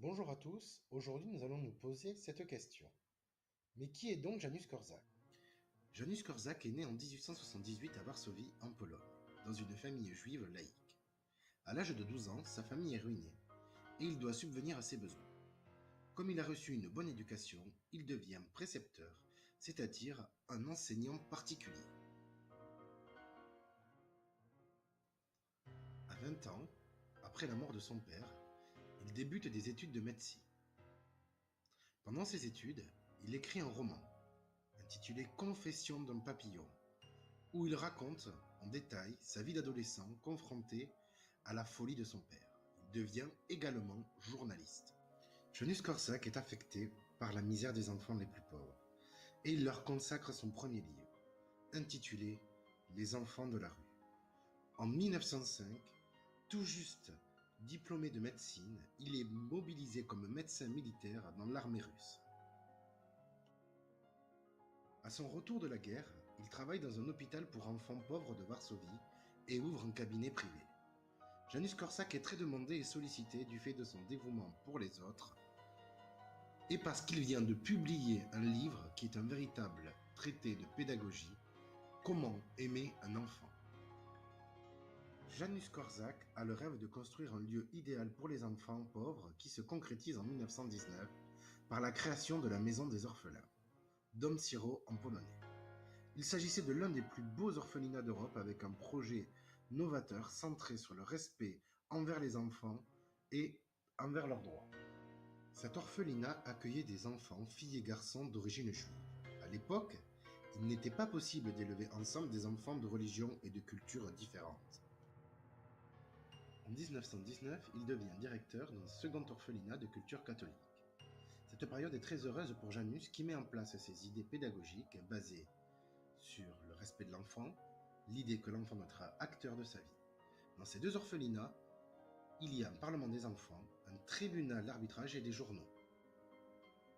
Bonjour à tous, aujourd'hui nous allons nous poser cette question. Mais qui est donc Janusz Korczak? Janusz Korczak est né en 1878 à Varsovie, en Pologne, dans une famille juive laïque. À l'âge de 12 ans, sa famille est ruinée et il doit subvenir à ses besoins. Comme il a reçu une bonne éducation, il devient précepteur, c'est-à-dire un enseignant particulier. À 20 ans, après la mort de son père, il débute des études de médecine. Pendant ses études, il écrit un roman intitulé Confession d'un papillon, où il raconte en détail sa vie d'adolescent confronté à la folie de son père. Il devient également journaliste. Janusz Korczak est affecté par la misère des enfants les plus pauvres et il leur consacre son premier livre, intitulé Les enfants de la rue. En 1905, tout juste diplômé de médecine, il est mobilisé comme médecin militaire dans l'armée russe. À son retour de la guerre, il travaille dans un hôpital pour enfants pauvres de Varsovie et ouvre un cabinet privé. Janusz Korczak est très demandé et sollicité du fait de son dévouement pour les autres et parce qu'il vient de publier un livre qui est un véritable traité de pédagogie, Comment aimer un enfant. Janusz Korczak a le rêve de construire un lieu idéal pour les enfants pauvres qui se concrétise en 1919 par la création de la Maison des Orphelins, Dom Siro en polonais. Il s'agissait de l'un des plus beaux orphelinats d'Europe avec un projet novateur centré sur le respect envers les enfants et envers leurs droits. Cet orphelinat accueillait des enfants, filles et garçons d'origine juive. À l'époque, il n'était pas possible d'élever ensemble des enfants de religions et de cultures différentes. En 1919, il devient directeur d'un second orphelinat de culture catholique. Cette période est très heureuse pour Janusz qui met en place ses idées pédagogiques basées sur le respect de l'enfant, l'idée que l'enfant doit être acteur de sa vie. Dans ces deux orphelinats, il y a un parlement des enfants, un tribunal d'arbitrage et des journaux.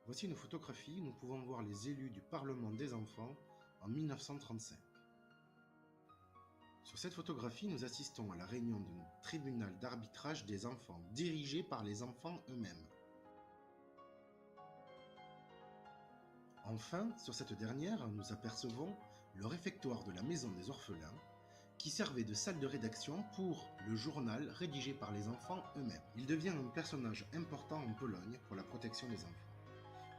Voici une photographie où nous pouvons voir les élus du parlement des enfants en 1935. Sur cette photographie, nous assistons à la réunion d'un tribunal d'arbitrage des enfants, dirigé par les enfants eux-mêmes. Enfin, sur cette dernière, nous apercevons le réfectoire de la Maison des Orphelins, qui servait de salle de rédaction pour le journal rédigé par les enfants eux-mêmes. Il devient un personnage important en Pologne pour la protection des enfants.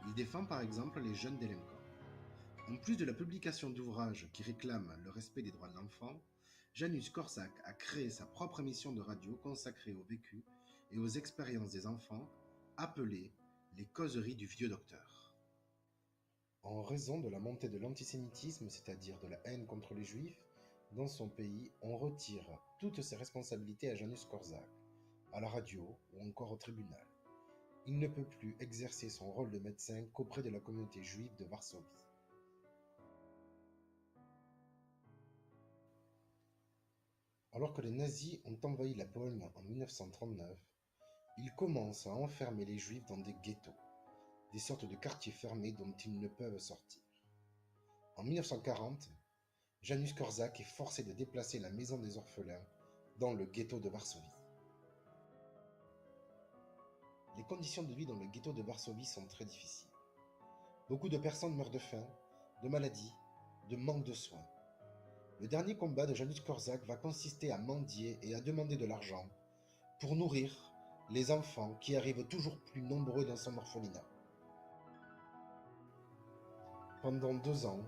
Il défend par exemple les jeunes délinquants. En plus de la publication d'ouvrages qui réclament le respect des droits de l'enfant, Janusz Korczak a créé sa propre émission de radio consacrée au vécu et aux expériences des enfants, appelée les causeries du vieux docteur. En raison de la montée de l'antisémitisme, c'est-à-dire de la haine contre les juifs, dans son pays, on retire toutes ses responsabilités à Janusz Korczak, à la radio ou encore au tribunal. Il ne peut plus exercer son rôle de médecin qu'auprès de la communauté juive de Varsovie. Alors que les nazis ont envahi la Pologne en 1939, ils commencent à enfermer les juifs dans des ghettos, des sortes de quartiers fermés dont ils ne peuvent sortir. En 1940, Janusz Korczak est forcé de déplacer la maison des orphelins dans le ghetto de Varsovie. Les conditions de vie dans le ghetto de Varsovie sont très difficiles. Beaucoup de personnes meurent de faim, de maladies, de manque de soins. Le dernier combat de Janusz Korczak va consister à mendier et à demander de l'argent pour nourrir les enfants qui arrivent toujours plus nombreux dans son orphelinat. Pendant 2 ans,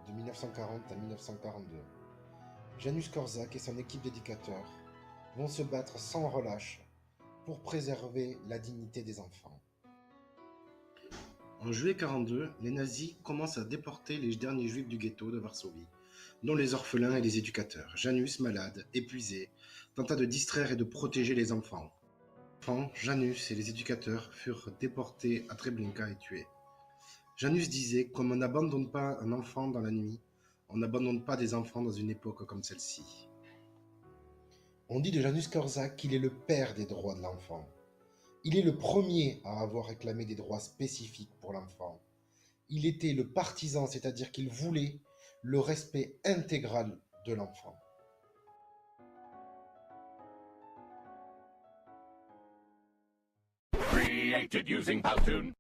de 1940 à 1942, Janusz Korczak et son équipe d'éducateurs vont se battre sans relâche pour préserver la dignité des enfants. En juillet 1942, les nazis commencent à déporter les derniers juifs du ghetto de Varsovie, dont les orphelins et les éducateurs. Janusz, malade, épuisé, tenta de distraire et de protéger les enfants. Janusz et les éducateurs furent déportés à Treblinka et tués. Janusz disait: comme on n'abandonne pas un enfant dans la nuit, on n'abandonne pas des enfants dans une époque comme celle-ci. On dit de Janusz Korczak qu'il est le père des droits de l'enfant. Il est le premier à avoir réclamé des droits spécifiques pour l'enfant. Il était le partisan, c'est-à-dire qu'il voulait le respect intégral de l'enfant. created using Powtoon.